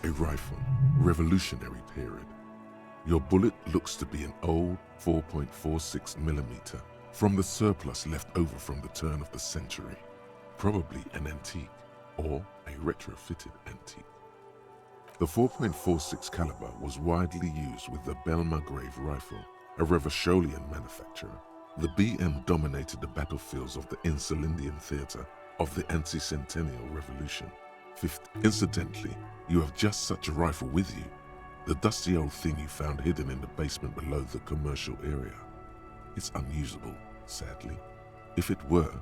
A rifle, revolutionary period. Your bullet looks to be an old 4.46mm from the surplus left over from the turn of the century. Probably an antique or a retrofitted antique. The 4.46 caliber was widely used with the Belmargrave rifle, a Revacholian manufacturer. The BM dominated the battlefields of the Insulindian theater of the anti-centennial revolution. Incidentally, you have just such a rifle with you, the dusty old thing you found hidden in the basement below the commercial area. It's unusable, sadly. If it were,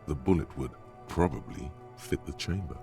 the bullet would probably fit the chamber.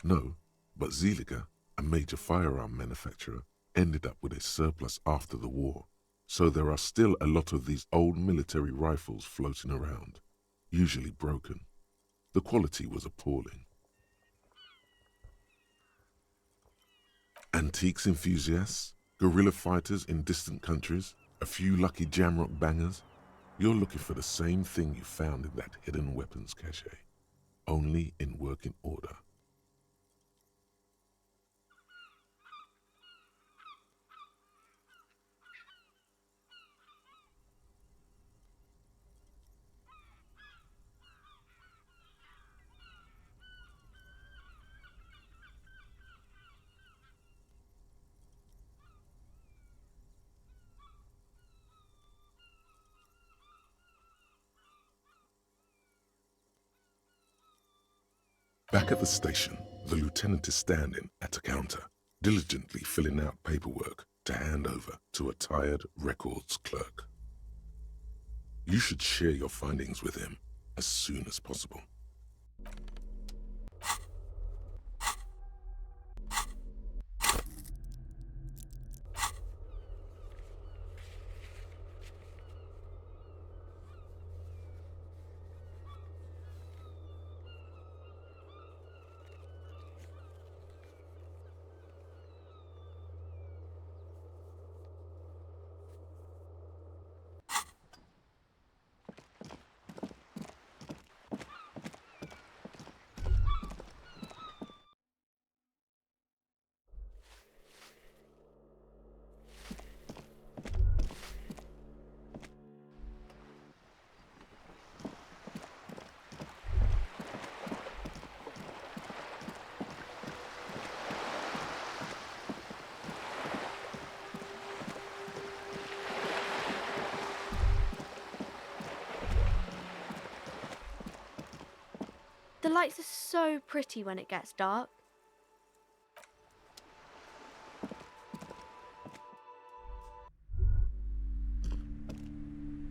No, but Zeliger, a major firearm manufacturer, ended up with a surplus after the war, so there are still a lot of these old military rifles floating around, usually broken. The quality was appalling. Antiques enthusiasts, guerrilla fighters in distant countries, a few lucky jamrock bangers, you're looking for the same thing you found in that hidden weapons cache, only in working order. Back at the station, the lieutenant is standing at a counter, diligently filling out paperwork to hand over to a tired records clerk. You should share your findings with him as soon as possible. The lights are so pretty when it gets dark.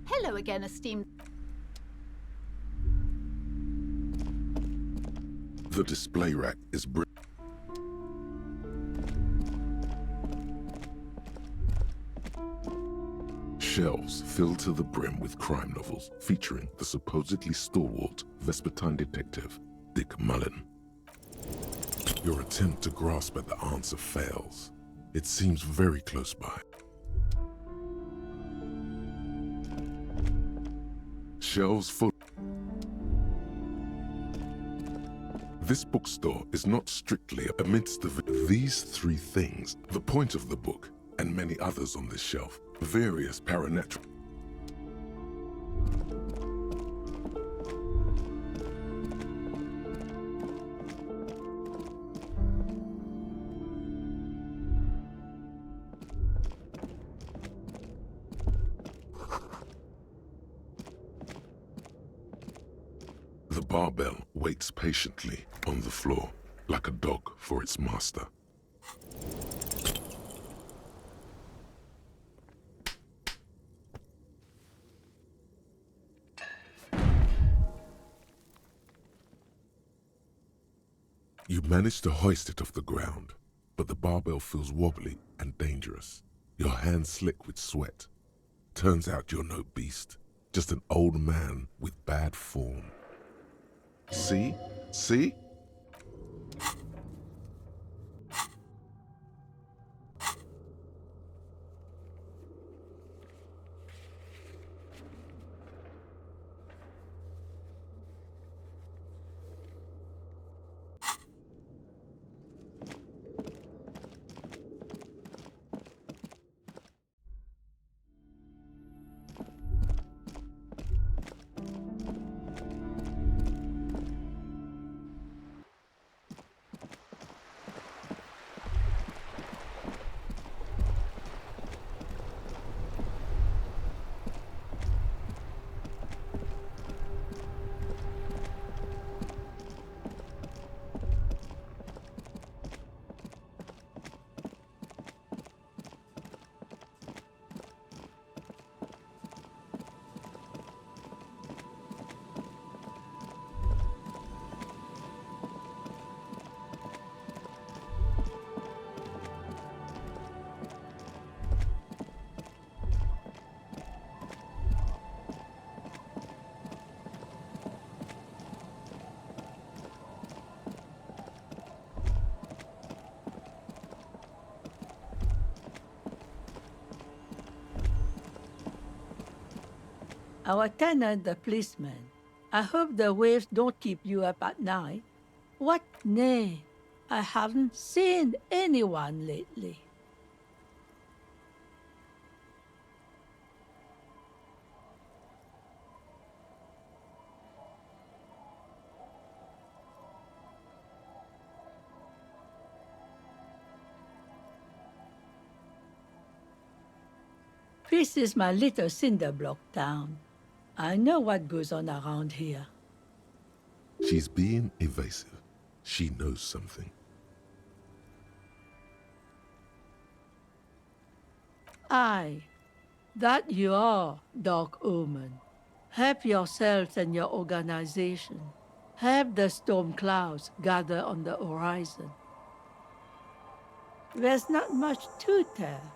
Hello again, esteemed. The display rack is Shelves filled to the brim with crime novels featuring the supposedly stalwart Vespertine detective, Dick Mullen. Your attempt to grasp at the answer fails. It seems very close by. Shelves full. This bookstore is not strictly amidst these three things, the point of the book, and many others on this shelf, various paranatural. The barbell waits patiently on the floor, like a dog for its master. You manage to hoist it off the ground, but the barbell feels wobbly and dangerous. Your hands slick with sweat. Turns out you're no beast, just an old man with bad form. See? See? Our tenant, the policeman. I hope the waves don't keep you up at night. What nay? I haven't seen anyone lately. This is my little cinder block town. I know what goes on around here. She's being evasive. She knows something. Aye, that you are, Dark Omen. Help yourselves and your organization. Help the storm clouds gather on the horizon. There's not much to tell.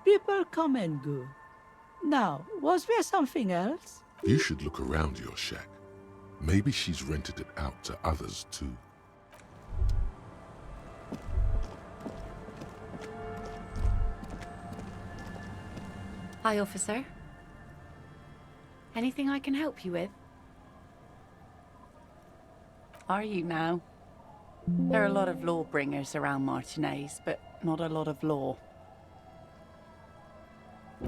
People come and go. Now, was there something else? You should look around your shack. Maybe she's rented it out to others too. Hi, officer. Anything I can help you with? Are you now? There are a lot of law bringers around Martinez, but not a lot of law.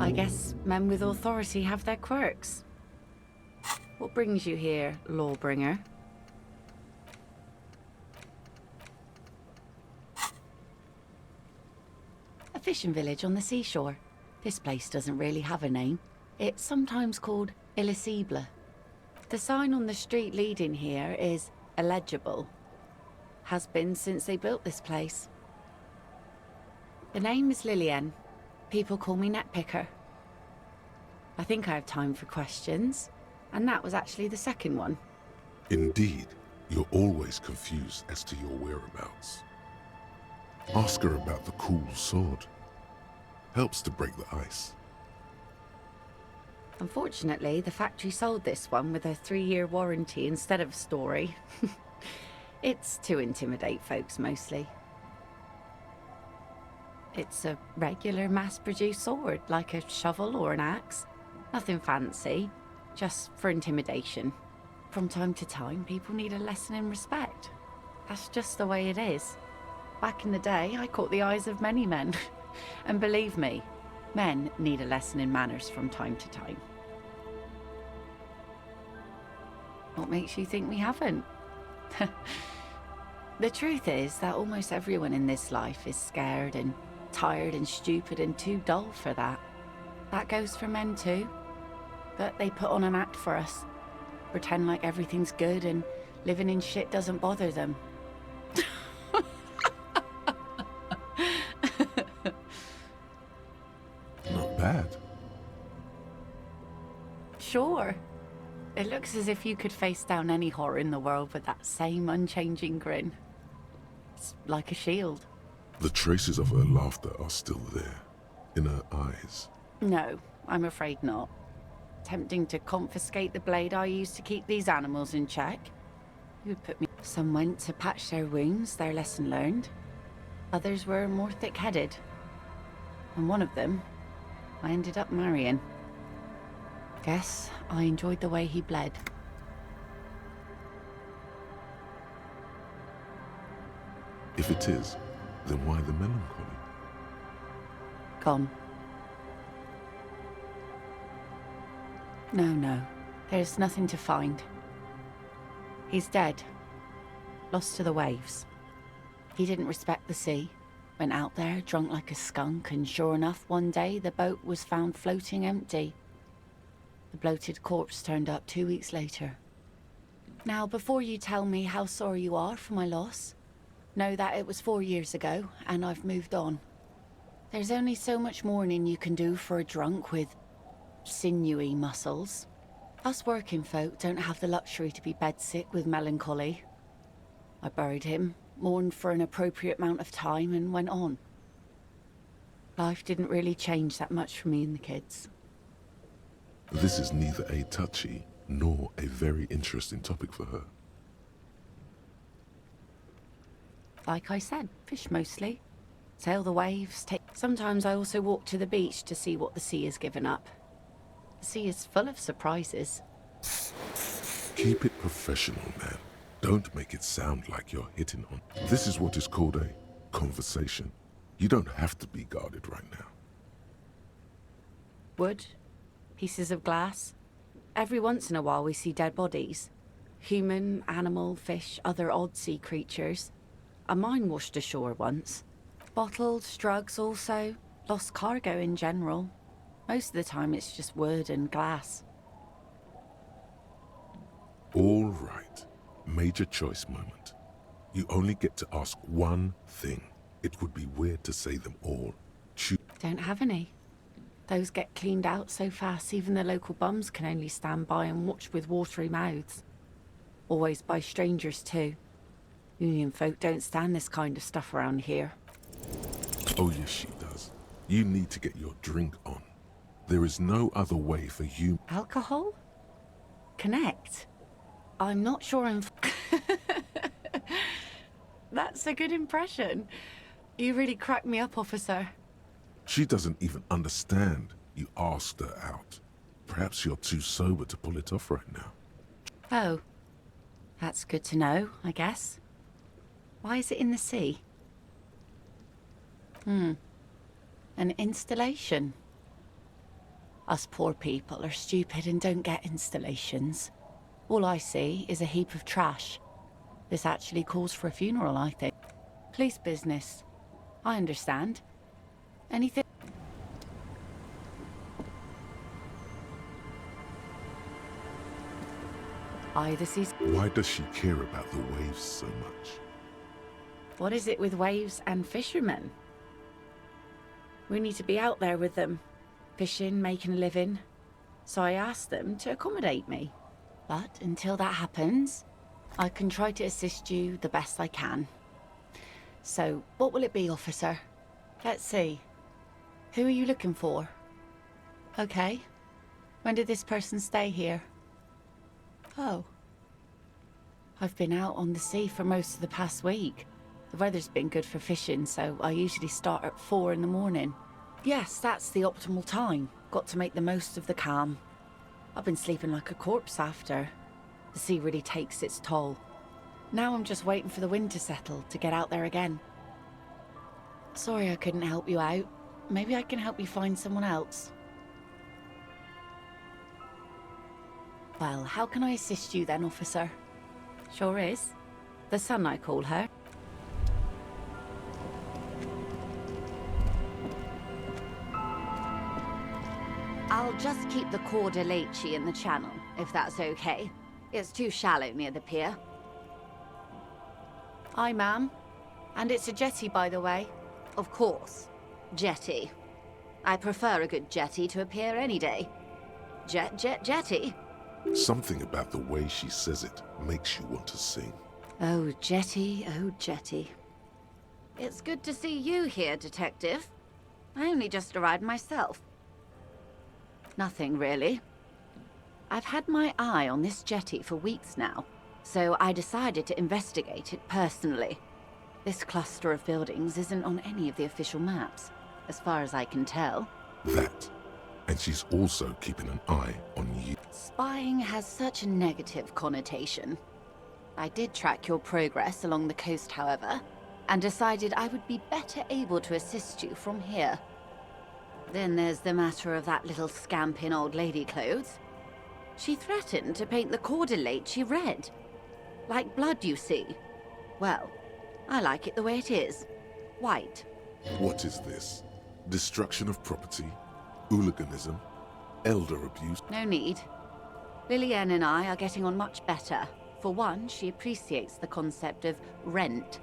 I guess men with authority have their quirks. What brings you here, lawbringer? A fishing village on the seashore. This place doesn't really have a name. It's sometimes called Elysium. The sign on the street leading here is illegible. Has been since they built this place. The name is Lillian. People call me Netpicker. I think I have time for questions, and that was actually the second one. Indeed, you're always confused as to your whereabouts. Ask her about the cool sword. Helps to break the ice. Unfortunately, the factory sold this one with a 3-year warranty instead of a story. It's to intimidate folks, mostly. It's a regular mass-produced sword, like a shovel or an axe. Nothing fancy, just for intimidation. From time to time, people need a lesson in respect. That's just the way it is. Back in the day, I caught the eyes of many men. And believe me, men need a lesson in manners from time to time. What makes you think we haven't? The truth is that almost everyone in this life is scared and tired and stupid and too dull for that. That goes for men too. But they put on an act for us. Pretend like everything's good and living in shit doesn't bother them. Not bad. Sure. It looks as if you could face down any horror in the world with that same unchanging grin. It's like a shield. The traces of her laughter are still there, in her eyes. No, I'm afraid not. Tempting to confiscate the blade I used to keep these animals in check. You would put me. Some went to patch their wounds, their lesson learned. Others were more thick-headed. And one of them, I ended up marrying. Guess I enjoyed the way he bled. If it is, then why the melancholy? Gone. No. There's nothing to find. He's dead. Lost to the waves. He didn't respect the sea. Went out there, drunk like a skunk, and sure enough, one day the boat was found floating empty. The bloated corpse turned up 2 weeks later. Now, before you tell me how sorry you are for my loss, know that it was 4 years ago, and I've moved on. There's only so much mourning you can do for a drunk with sinewy muscles. Us working folk don't have the luxury to be bedsick with melancholy. I buried him, mourned for an appropriate amount of time, and went on. Life didn't really change that much for me and the kids. This is neither a touchy nor a very interesting topic for her. Like I said, fish mostly. Sail the waves, Sometimes I also walk to the beach to see what the sea has given up. The sea is full of surprises. Keep it professional, man. Don't make it sound like you're hitting on. This is what is called a conversation. You don't have to be guarded right now. Wood, pieces of glass. Every once in a while we see dead bodies. Human, animal, fish, other odd sea creatures. A mine washed ashore once. Bottles, drugs also. Lost cargo in general. Most of the time it's just wood and glass. All right. Major choice moment. You only get to ask one thing. It would be weird to say them all. Don't have any. Those get cleaned out so fast even the local bums can only stand by and watch with watery mouths. Always by strangers too. Union folk don't stand this kind of stuff around here. Oh yes, she does. You need to get your drink on. There is no other way for you. Alcohol? Connect? I'm not sure I'm... That's a good impression. You really cracked me up, officer. She doesn't even understand. You asked her out. Perhaps you're too sober to pull it off right now. Oh. That's good to know, I guess. Why is it in the sea? An installation. Us poor people are stupid and don't get installations. All I see is a heap of trash. This actually calls for a funeral, I think. Police business. I understand. Anything? Either sees... Why does she care about the waves so much? What is it with waves and fishermen? We need to be out there with them. Fishing, making a living. So I asked them to accommodate me. But until that happens, I can try to assist you the best I can. So, what will it be, officer? Let's see. Who are you looking for? Okay. When did this person stay here? Oh. I've been out on the sea for most of the past week. The weather's been good for fishing, so I usually start at 4 in the morning. Yes, that's the optimal time. Got to make the most of the calm. I've been sleeping like a corpse after. The sea really takes its toll. Now I'm just waiting for the wind to settle to get out there again. Sorry I couldn't help you out. Maybe I can help you find someone else. Well, how can I assist you then, officer? Sure is. The Sun, I call her. I'll just keep the Corda Lacey in the channel, if that's okay. It's too shallow near the pier. Aye, ma'am. And it's a jetty, by the way. Of course. Jetty. I prefer a good jetty to a pier any day. Jetty? Something about the way she says it makes you want to sing. Oh, Jetty, oh, Jetty. It's good to see you here, Detective. I only just arrived myself. Nothing, really. I've had my eye on this jetty for weeks now, so I decided to investigate it personally. This cluster of buildings isn't on any of the official maps, as far as I can tell. That. And she's also keeping an eye on you. Spying has such a negative connotation. I did track your progress along the coast, however, and decided I would be better able to assist you from here. Then there's the matter of that little scamp in old lady clothes. She threatened to paint the Corda Lacey red. Like blood, you see. Well, I like it the way it is. White. What is this? Destruction of property? Hooliganism? Elder abuse? No need. Lillian and I are getting on much better. For one, she appreciates the concept of rent.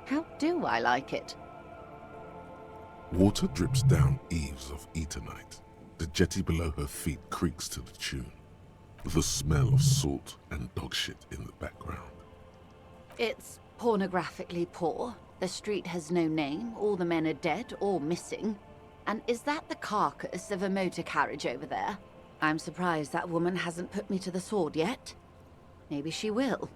How do I like it? Water drips down eaves of Eternite. The jetty below her feet creaks to the tune. The smell of salt and dog shit in the background. It's pornographically poor. The street has no name. All the men are dead or missing. And is that the carcass of a motor carriage over there? I'm surprised that woman hasn't put me to the sword yet. Maybe she will.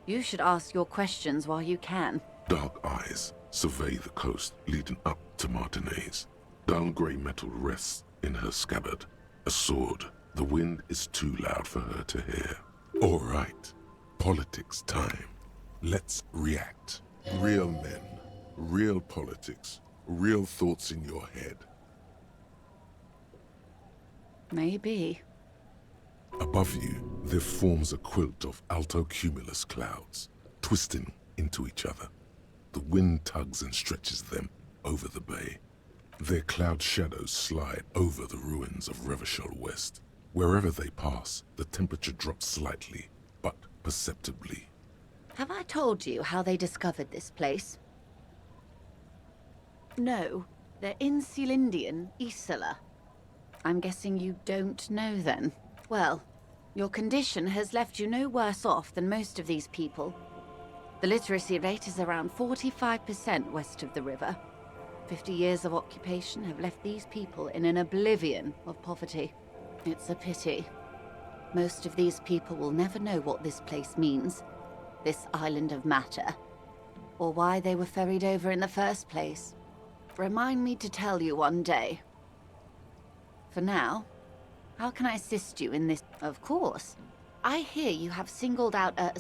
You should ask your questions while you can. Dark eyes survey the coast leading up to Martinez. Dull grey metal rests in her scabbard. A sword. The wind is too loud for her to hear. All right. Politics time. Let's react. Real men. Real politics. Real thoughts in your head. Maybe. Above you, there forms a quilt of altocumulus clouds, twisting into each other. The wind tugs and stretches them over the bay. Their cloud shadows slide over the ruins of Revachol West. Wherever they pass, the temperature drops slightly, but perceptibly. Have I told you how they discovered this place? No, they're in Celindian, Isola. I'm guessing you don't know then. Well, your condition has left you no worse off than most of these people. The literacy rate is around 45% west of the river. 50 years of occupation have left these people in an oblivion of poverty. It's a pity. Most of these people will never know what this place means, this island of matter, or why they were ferried over in the first place. Remind me to tell you one day. For now, how can I assist you in this? Of course. I hear you have singled out a...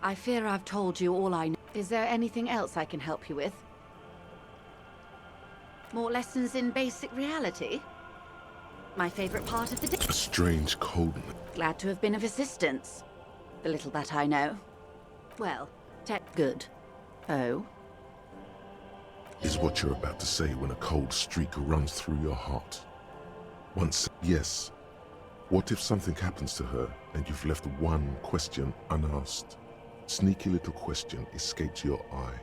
I fear I've told you all I know. Is there anything else I can help you with? More lessons in basic reality? My favorite part of the day. A strange coldness. Glad to have been of assistance. The little that I know. Well, good. Oh? Is what you're about to say when a cold streak runs through your heart. Once, yes. What if something happens to her and you've left one question unasked? Sneaky little question escapes your eye.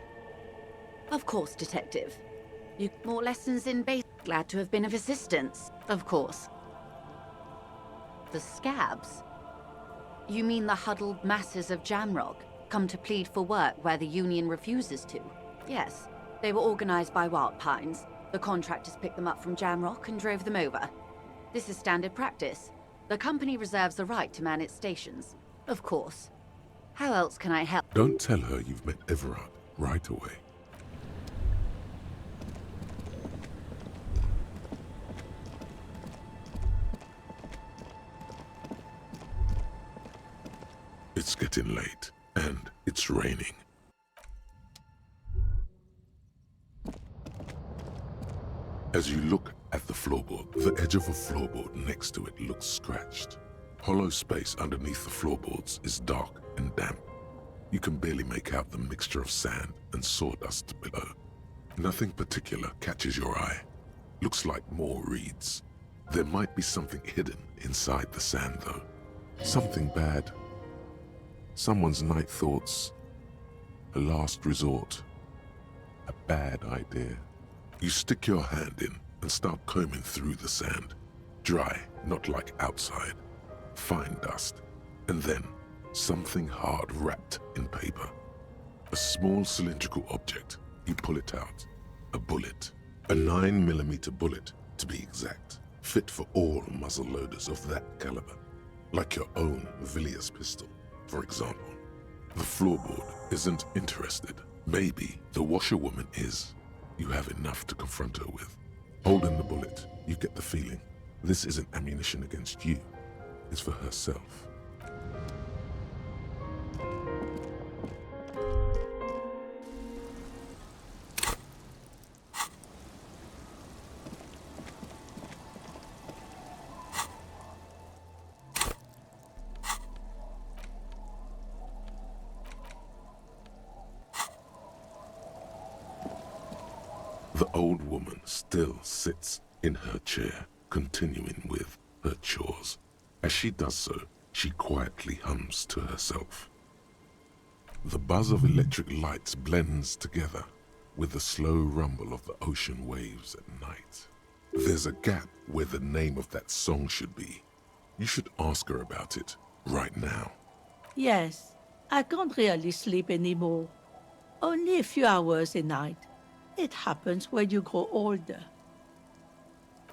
Of course, Detective. You more lessons in base. Glad to have been of assistance. Of course. The scabs? You mean the huddled masses of Jamrock, come to plead for work where the Union refuses to? Yes. They were organized by Wild Pines. The contractors picked them up from Jamrock and drove them over. This is standard practice. The company reserves the right to man its stations. Of course. How else can I help? Don't tell her you've met Everard right away. It's getting late, and it's raining. As you look at the floorboard, the edge of a floorboard next to it looks scratched. Hollow space underneath the floorboards is dark and damp. You can barely make out the mixture of sand and sawdust below. Nothing particular catches your eye. Looks like more reeds. There might be something hidden inside the sand, though. Something bad. Someone's night thoughts. A last resort. A bad idea. You stick your hand in and start combing through the sand. Dry, not like outside. Fine dust. And then, something hard wrapped in paper. A small cylindrical object. You pull it out. A bullet. A 9mm bullet, to be exact. Fit for all muzzle loaders of that caliber. Like your own Villiers pistol, for example. The floorboard isn't interested. Maybe the washerwoman is. You have enough to confront her with. Holding the bullet, you get the feeling this isn't ammunition against you. It's for herself. The old woman still sits in her chair, continuing with her chores. As she does so, she quietly hums to herself. The buzz of electric lights blends together with the slow rumble of the ocean waves at night. There's a gap where the name of that song should be. You should ask her about it right now. Yes, I can't really sleep anymore. Only a few hours a night. It happens when you grow older.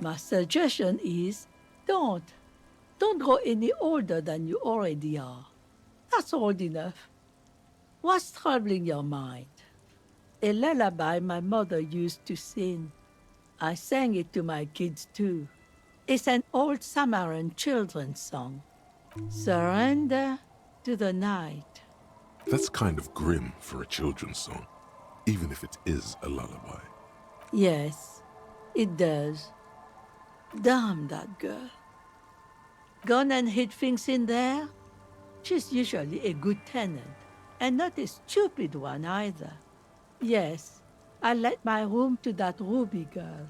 My suggestion is, don't. Don't grow any older than you already are. That's old enough. What's troubling your mind? A lullaby my mother used to sing. I sang it to my kids too. It's an old Samaran children's song. Surrender to the night. That's kind of grim for a children's song, even if it is a lullaby. Yes, it does. Damn that girl. Gone and hid things in there? She's usually a good tenant, and not a stupid one either. Yes, I let my room to that Ruby girl.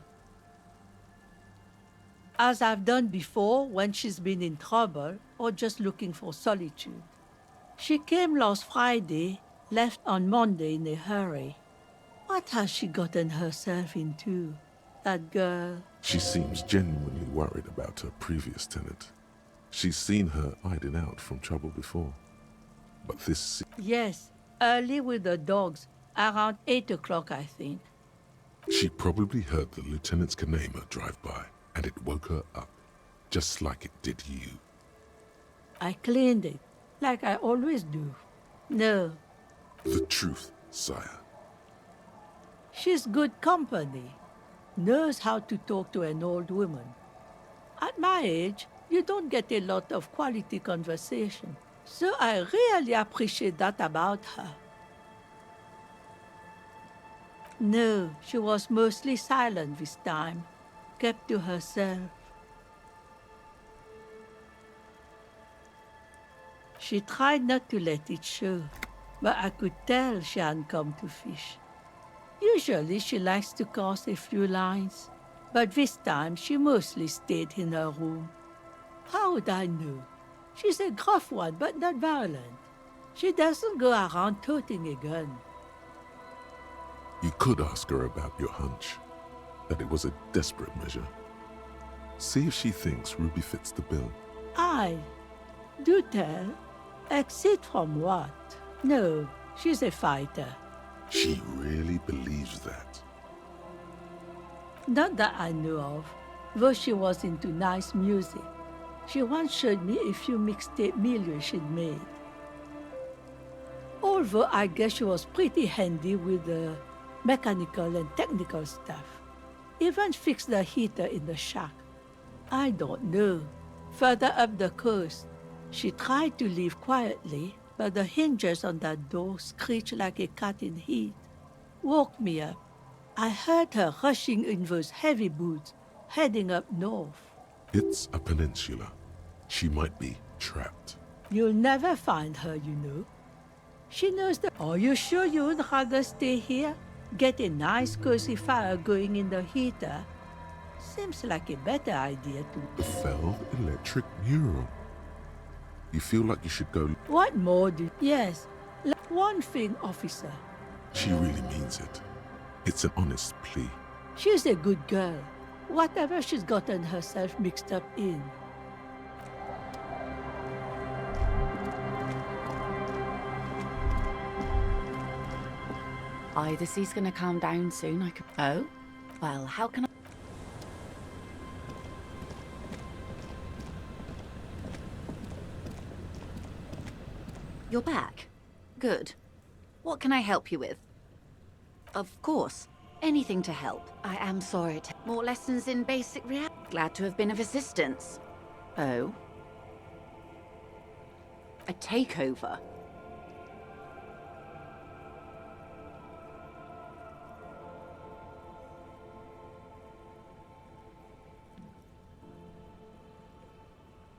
As I've done before when she's been in trouble or just looking for solitude. She came last Friday, left on Monday in a hurry. What has she gotten herself into, that girl? She seems genuinely worried about her previous tenant. She's seen her hiding out from trouble before. But this... Yes, early with the dogs, around 8 o'clock, I think. She probably heard the Lieutenant's Kanema drive by, and it woke her up, just like it did you. I cleaned it, like I always do. No, The truth, sire. she's good company. Knows how to talk to an old woman. At my age, you don't get a lot of quality conversation. So I really appreciate that about her. No, she was mostly silent this time. Kept to herself. She tried not to let it show, but I could tell she hadn't come to fish. Usually she likes to cast a few lines, but this time she mostly stayed in her room. How would I know? She's a gruff one, but not violent. She doesn't go around toting a gun. You could ask her about your hunch, that it was a desperate measure. See if she thinks Ruby fits the bill. Aye. Do tell. Exit from what? No, she's a fighter. She really believes that. Not that I know of. though she was into nice music. She once showed me a few mixtape millions she'd made. Although I guess she was pretty handy with the mechanical and technical stuff. Even fixed the heater in the shack. I don't know. Further up the coast, she tried to leave quietly, but the hinges on that door screeched like a cat in heat. Woke me up. I heard her rushing in those heavy boots, heading up north. It's a peninsula. She might be trapped. You'll never find her, you know. She knows that. Are you sure you would rather stay here? Get a nice cozy fire going in the heater? Seems like a better idea to... The Feltherre electric mural. You feel like you should go... What more do... Yes, one thing, officer. She really means it. It's an honest plea. She's a good girl. Whatever she's gotten herself mixed up in. The sea's gonna calm down soon. I could... Oh? Well, how can I... You're back. Good. What can I help you with? Of course. Anything to help. I am sorry to... More lessons in basic reality. Glad to have been of assistance. Oh? A takeover?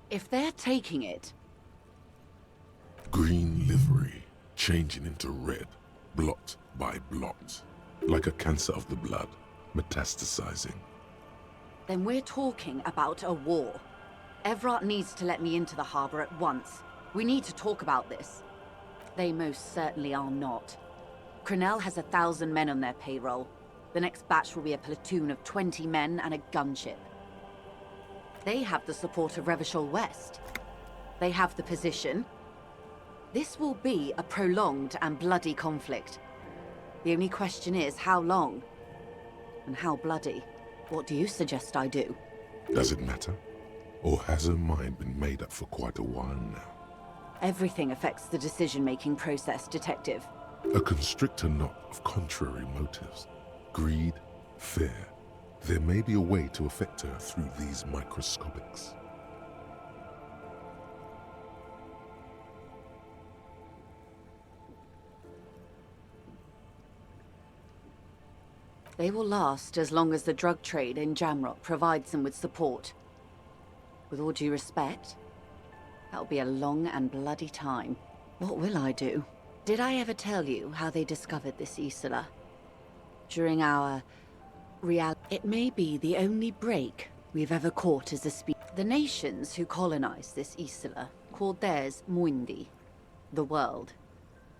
If they're taking it... Green livery, changing into red, blot by blot. Like a cancer of the blood, metastasizing. Then we're talking about a war. Everett needs to let me into the harbor at once. We need to talk about this. They most certainly are not. Crenell has 1,000 men on their payroll. The next batch will be a platoon of 20 men and a gunship. They have the support of Revachol West. They have the position. This will be a prolonged and bloody conflict. The only question is how long? And how bloody? What do you suggest I do? Does it matter? Or has her mind been made up for quite a while now? Everything affects the decision-making process, Detective. A constrictor knot of contrary motives. Greed, fear. There may be a way to affect her through these microscopics. They will last as long as the drug trade in Jamrock provides them with support. With all due respect, that'll be a long and bloody time. What will I do? Did I ever tell you how they discovered this Isola? During our it may be the only break we've ever caught as a species. The nations who colonized this Isola called theirs Muindi, the world.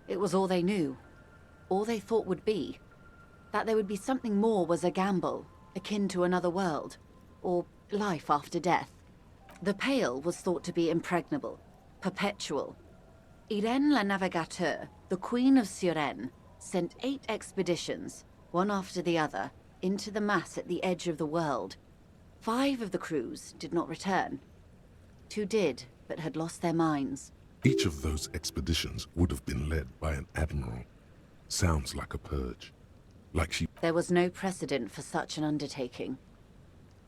It was all they knew, all they thought would be. That there would be something more was a gamble, akin to another world, or life after death. The Pale was thought to be impregnable, perpetual. Irene la Navigateur, the Queen of Suren, sent 8 expeditions, one after the other, into the mass at the edge of the world. 5 of the crews did not return. 2 did, but had lost their minds. Each of those expeditions would have been led by an admiral. Sounds like a purge. Like she... There was no precedent for such an undertaking.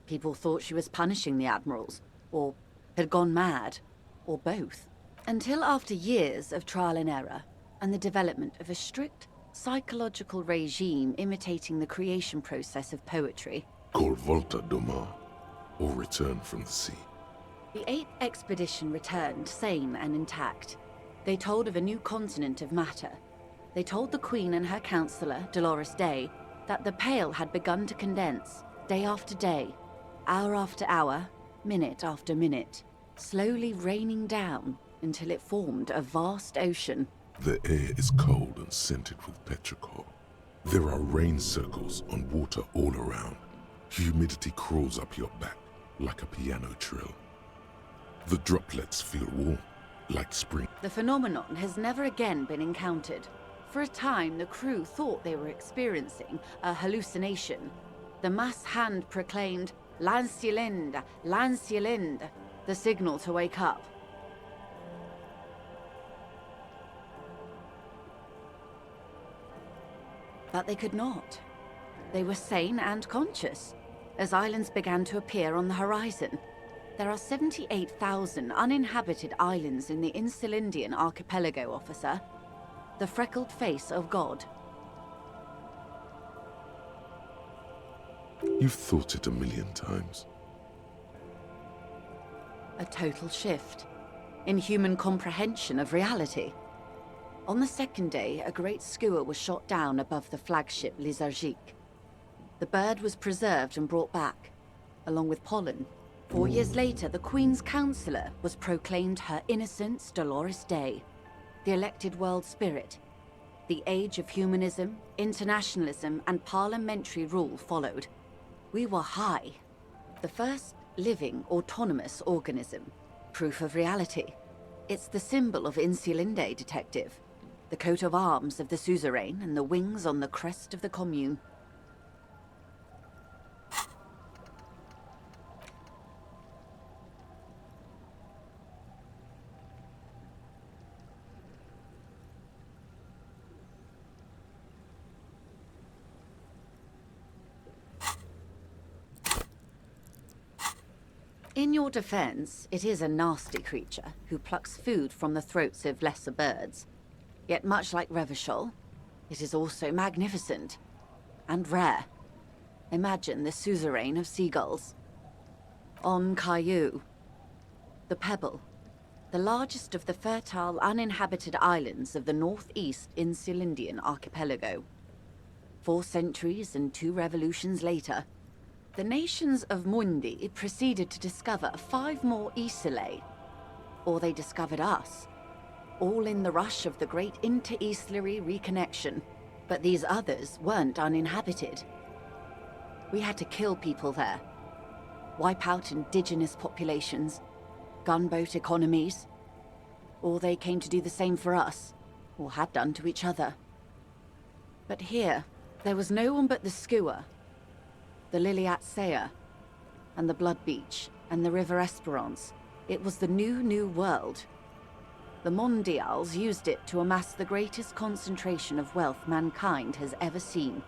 People thought she was punishing the admirals, or had gone mad, or both. Until after years of trial and error, and the development of a strict psychological regime imitating the creation process of poetry. Called Volta do Mar, or Return from the Sea. The 8th expedition returned sane and intact. They told of a new continent of matter. They told the Queen and her counselor, Dolores Day, that the Pale had begun to condense, day after day, hour after hour, minute after minute, slowly raining down until it formed a vast ocean. The air is cold and scented with petrichor. There are rain circles on water all around. Humidity crawls up your back like a piano trill. The droplets feel warm, like spring. The phenomenon has never again been encountered. For a time, the crew thought they were experiencing a hallucination. The mass hand proclaimed, Lancialind, Lancialind, the signal to wake up. But they could not. They were sane and conscious, as islands began to appear on the horizon. There are 78,000 uninhabited islands in the Insulindian archipelago, officer. The freckled face of God. You've thought it a million times. A total shift in human comprehension of reality. On the second day, a great skua was shot down above the flagship Elysium. The bird was preserved and brought back, along with pollen. 4 years later, the Queen's Counsellor was proclaimed Her Innocence Dolores Day, the elected world spirit. The age of humanism, internationalism, and parliamentary rule followed. We were high. The first living, autonomous organism. Proof of reality. It's the symbol of Insulinde, Detective. The coat of arms of the suzerain and the wings on the crest of the commune. In your defense, it is a nasty creature who plucks food from the throats of lesser birds. Yet much like Revachol, it is also magnificent and rare. Imagine the suzerain of seagulls. On Caillou, the Pebble, the largest of the fertile, uninhabited islands of the northeast Insulindian archipelago. 4 centuries and 2 revolutions later, the nations of Mundi proceeded to discover 5 more Isolae. Or they discovered us. All in the rush of the great inter-Islary reconnection. But these others weren't uninhabited. We had to kill people there. Wipe out indigenous populations. Gunboat economies. Or they came to do the same for us. Or had done to each other. But here, there was no one but the skua, the Liliat Sea, and the Blood Beach, and the River Esperance. It was the new world. The Mondials used it to amass the greatest concentration of wealth mankind has ever seen.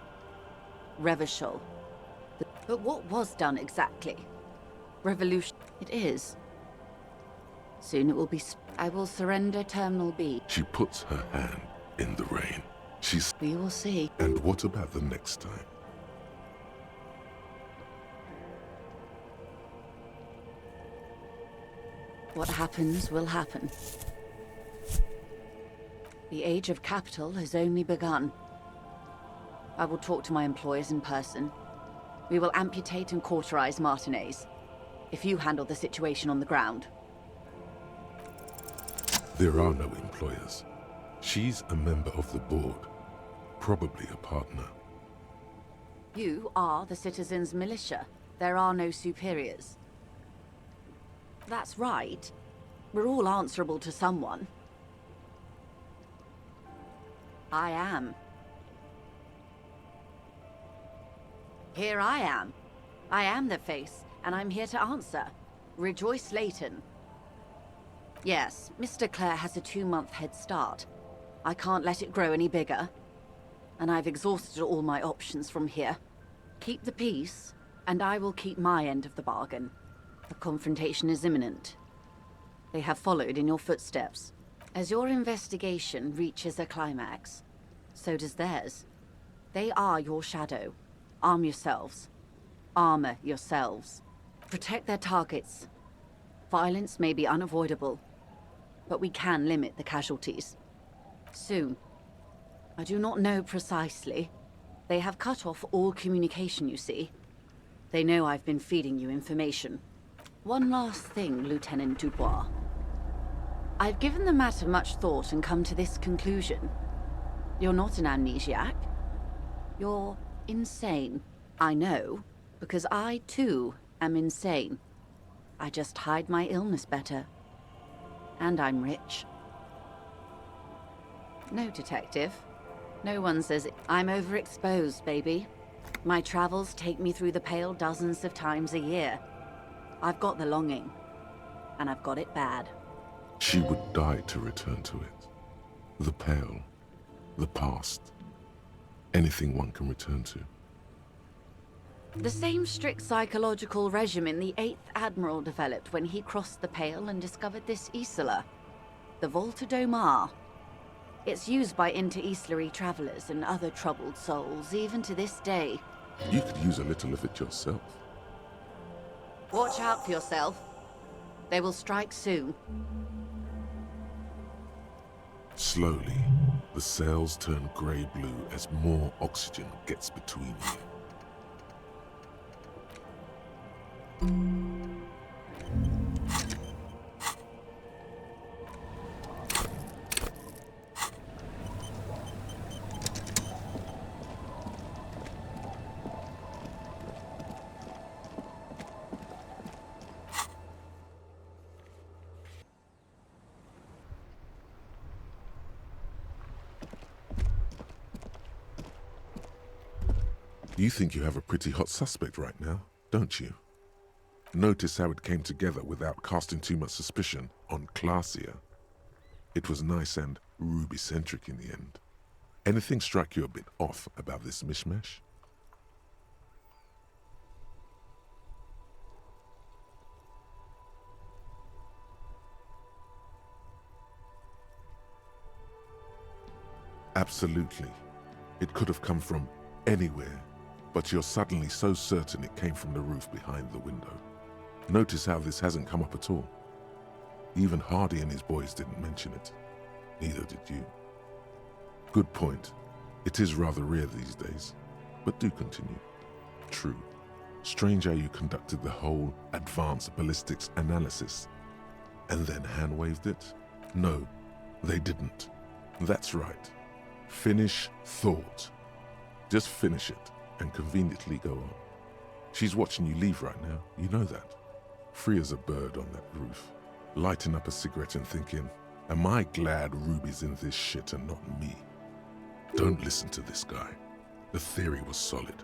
Revachol. But what was done exactly? Revolution. It is. Soon it will be. I will surrender Terminal B. She puts her hand in the rain. She's... We will see. And what about the next time? What happens will happen. The age of capital has only begun. I will talk to my employers in person. We will amputate and cauterize Martinez, if you handle the situation on the ground. There are no employers. She's a member of the board. Probably a partner. You are the citizens' militia. There are no superiors. That's right. We're all answerable to someone. I am. Here I am. I am the face, and I'm here to answer. Rejoice Layton. Yes, Mr. Clare has a 2-month head start. I can't let it grow any bigger. And I've exhausted all my options from here. Keep the peace, and I will keep my end of the bargain. A confrontation is imminent. They have followed in your footsteps. As your investigation reaches a climax, so does theirs. They are your shadow. Arm yourselves. Armor yourselves. Protect their targets. Violence may be unavoidable, but we can limit the casualties. Soon. I do not know precisely. They have cut off all communication, you see. They know I've been feeding you information. One last thing, Lieutenant Dubois. I've given the matter much thought and come to this conclusion. You're not an amnesiac. You're insane. I know, because I, too, am insane. I just hide my illness better. And I'm rich. No, Detective. No one says I'm overexposed, baby. My travels take me through the Pale dozens of times a year. I've got the longing, and I've got it bad. She would die to return to it. The Pale, the past, anything one can return to. The same strict psychological regimen the 8th Admiral developed when he crossed the Pale and discovered this Isola, the Volta do Mar. It's used by inter-Easterly travelers and other troubled souls, even to this day. You could use a little of it yourself. Watch out for yourself. They will strike soon. Slowly, the sails turn grey-blue as more oxygen gets between you. You think you have a pretty hot suspect right now, don't you? Notice how it came together without casting too much suspicion on Clasia. It was nice and Ruby-centric in the end. Anything strike you a bit off about this mishmash? Absolutely. It could have come from anywhere, but you're suddenly so certain it came from the roof behind the window. Notice how this hasn't come up at all. Even Hardy and his boys didn't mention it. Neither did you. Good point. It is rather rare these days, but do continue. True. Strange how you conducted the whole advanced ballistics analysis and then hand-waved it? No, they didn't. That's right. Finish thought. Just finish it and conveniently go on. She's watching you leave right now, you know that. Free as a bird on that roof, lighting up a cigarette and thinking, am I glad Ruby's in this shit and not me? Don't listen to this guy. The theory was solid.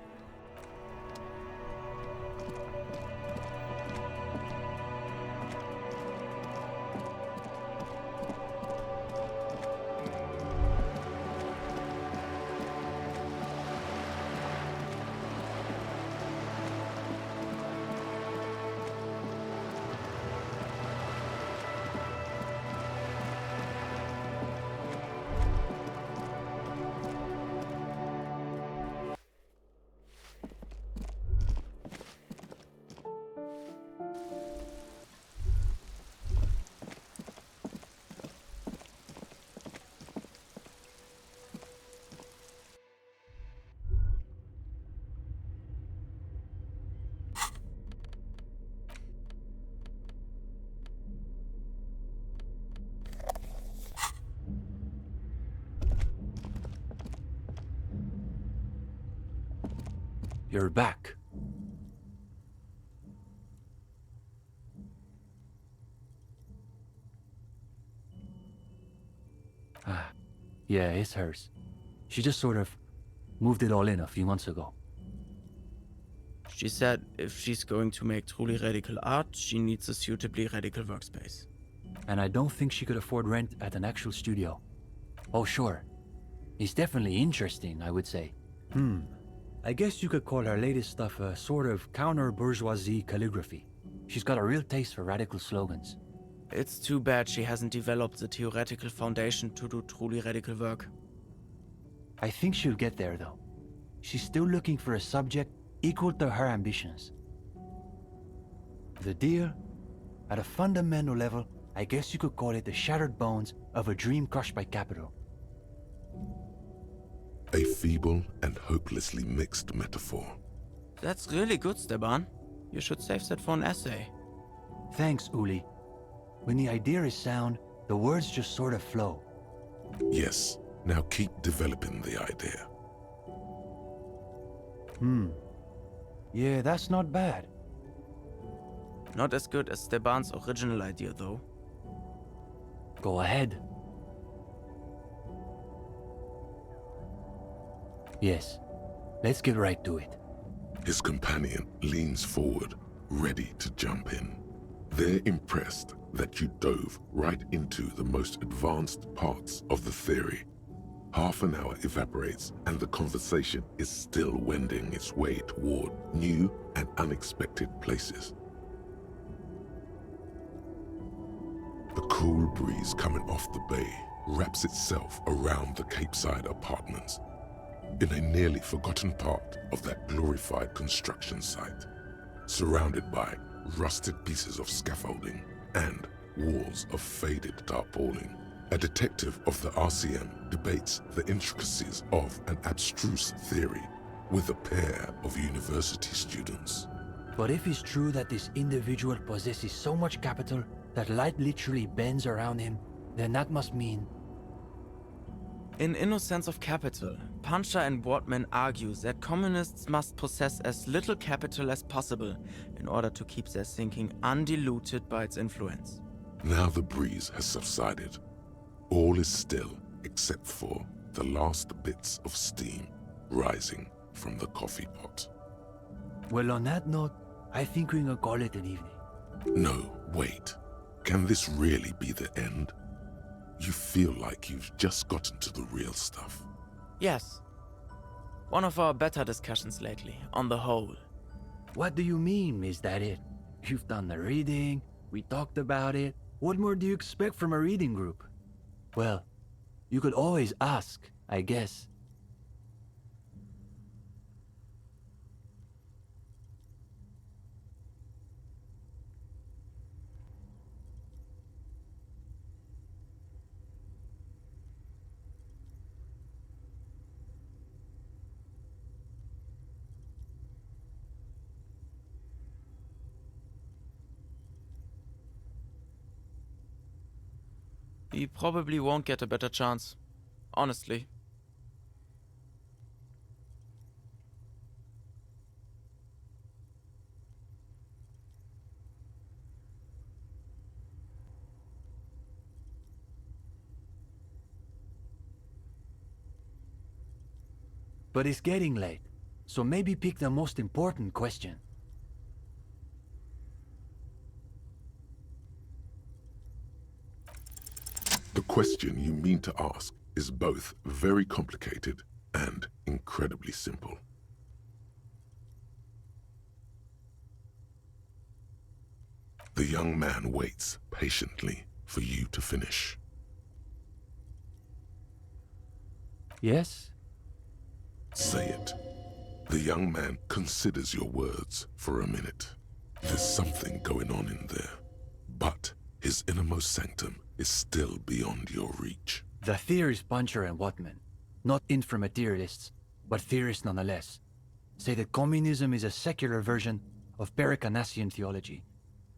You're back. Yeah, it's hers. She just sort of moved it all in a few months ago. She said if she's going to make truly radical art, she needs a suitably radical workspace. And I don't think she could afford rent at an actual studio. Oh, sure. It's definitely interesting, I would say. I guess you could call her latest stuff a sort of counter-bourgeoisie calligraphy. She's got a real taste for radical slogans. It's too bad she hasn't developed the theoretical foundation to do truly radical work. I think she'll get there, though. She's still looking for a subject equal to her ambitions. The deal, at a fundamental level, I guess you could call it the shattered bones of a dream crushed by capital. A feeble and hopelessly mixed metaphor. That's really good, Steban. You should save that for an essay. Thanks, Uli. When the idea is sound, the words just sort of flow. Yes, now keep developing the idea. Yeah, that's not bad. Not as good as Steban's original idea, though. Go ahead. Yes. let's get right to it. His companion leans forward, ready to jump in. They're impressed that you dove right into the most advanced parts of the theory. Half an hour evaporates and the conversation is still wending its way toward new and unexpected places. The cool breeze coming off the bay wraps itself around the Capeside apartments, in a nearly forgotten part of that glorified construction site, surrounded by rusted pieces of scaffolding and walls of faded tarpaulin. A detective of the RCM debates the intricacies of an abstruse theory with a pair of university students. But if it's true that this individual possesses so much capital that light literally bends around him, then that must mean... In Innocence of Capital, Puncher and Wortman argues that communists must possess as little capital as possible in order to keep their thinking undiluted by its influence. Now the breeze has subsided. All is still except for the last bits of steam rising from the coffee pot. Well, on that note, I think we can call it an evening. No, wait. Can this really be the end? You feel like you've just gotten to the real stuff. Yes. One of our better discussions lately, on the whole. What do you mean, is that it? You've done the reading, we talked about it. What more do you expect from a reading group? Well, you could always ask, I guess. He probably won't get a better chance. Honestly. But it's getting late, so maybe pick the most important question. The question you mean to ask is both very complicated and incredibly simple. The young man waits patiently for you to finish. Yes? Say it. The young man considers your words for a minute. There's something going on in there, but his innermost sanctum is still beyond your reach. The theories Puncher and Wortman, not inframaterialists, but theorists nonetheless, say that communism is a secular version of Pericanasian theology,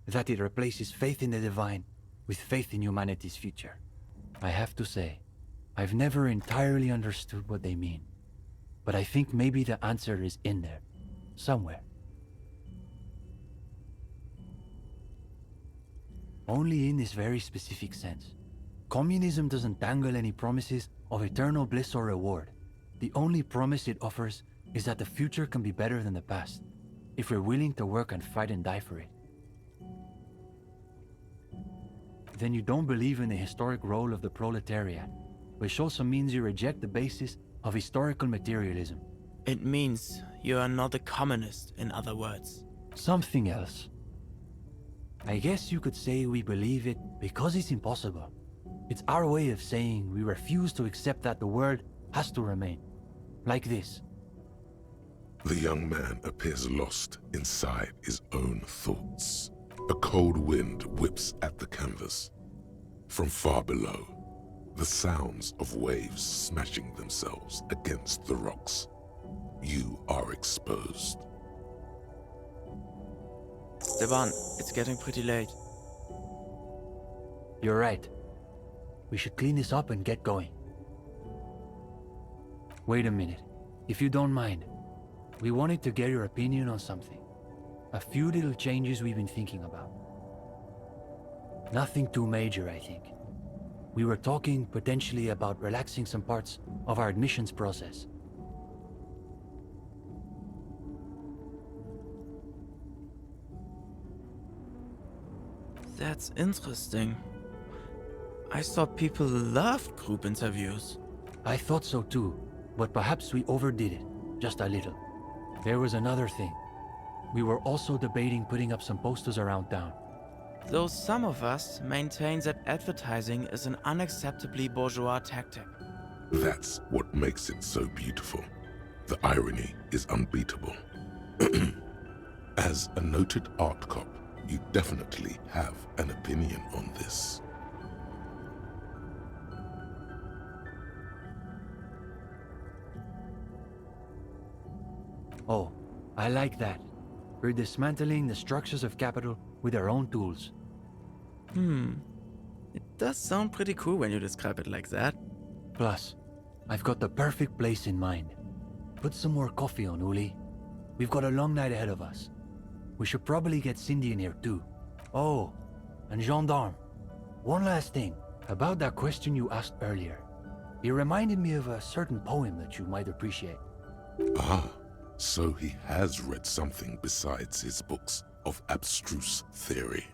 that it replaces faith in the divine with faith in humanity's future. I have to say, I've never entirely understood what they mean, but I think maybe the answer is in there, somewhere. Only in this very specific sense. Communism doesn't dangle any promises of eternal bliss or reward. The only promise it offers is that the future can be better than the past, if we're willing to work and fight and die for it. Then you don't believe in the historic role of the proletariat, which also means you reject the basis of historical materialism. It means you are not a communist, in other words. Something else. I guess you could say we believe it because it's impossible. It's our way of saying we refuse to accept that the world has to remain. Like this. The young man appears lost inside his own thoughts. A cold wind whips at the canvas. From far below, the sounds of waves smashing themselves against the rocks. You are exposed. Esteban, it's getting pretty late. You're right. We should clean this up and get going. Wait a minute. If you don't mind, we wanted to get your opinion on something. A few little changes we've been thinking about. Nothing too major, I think. We were talking potentially about relaxing some parts of our admissions process. That's interesting. I thought people loved group interviews. I thought so too, but perhaps we overdid it, just a little. There was another thing. We were also debating putting up some posters around town. Though some of us maintain that advertising is an unacceptably bourgeois tactic. That's what makes it so beautiful. The irony is unbeatable. As a noted art cop, you definitely have an opinion on this. Oh, I like that. We're dismantling the structures of capital with our own tools. It does sound pretty cool when you describe it like that. Plus, I've got the perfect place in mind. Put some more coffee on, Uli. We've got a long night ahead of us. We should probably get Cindy in here too. Oh, and Gendarme. One last thing, about that question you asked earlier. It reminded me of a certain poem that you might appreciate. Ah, so he has read something besides his books of abstruse theory.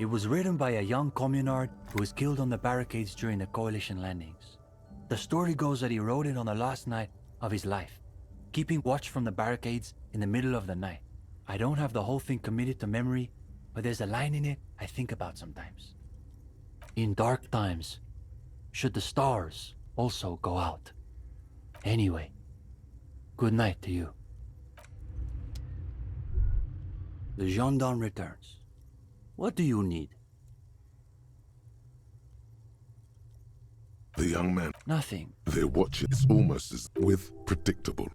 It was written by a young communard who was killed on the barricades during the Coalition landings. The story goes that he wrote it on the last night of his life, keeping watch from the barricades in the middle of the night. I don't have the whole thing committed to memory, but there's a line in it I think about sometimes. In dark times, should the stars also go out? Anyway, good night to you. The gendarme returns. What do you need? The young man, Nothing. their watch is almost as with predictable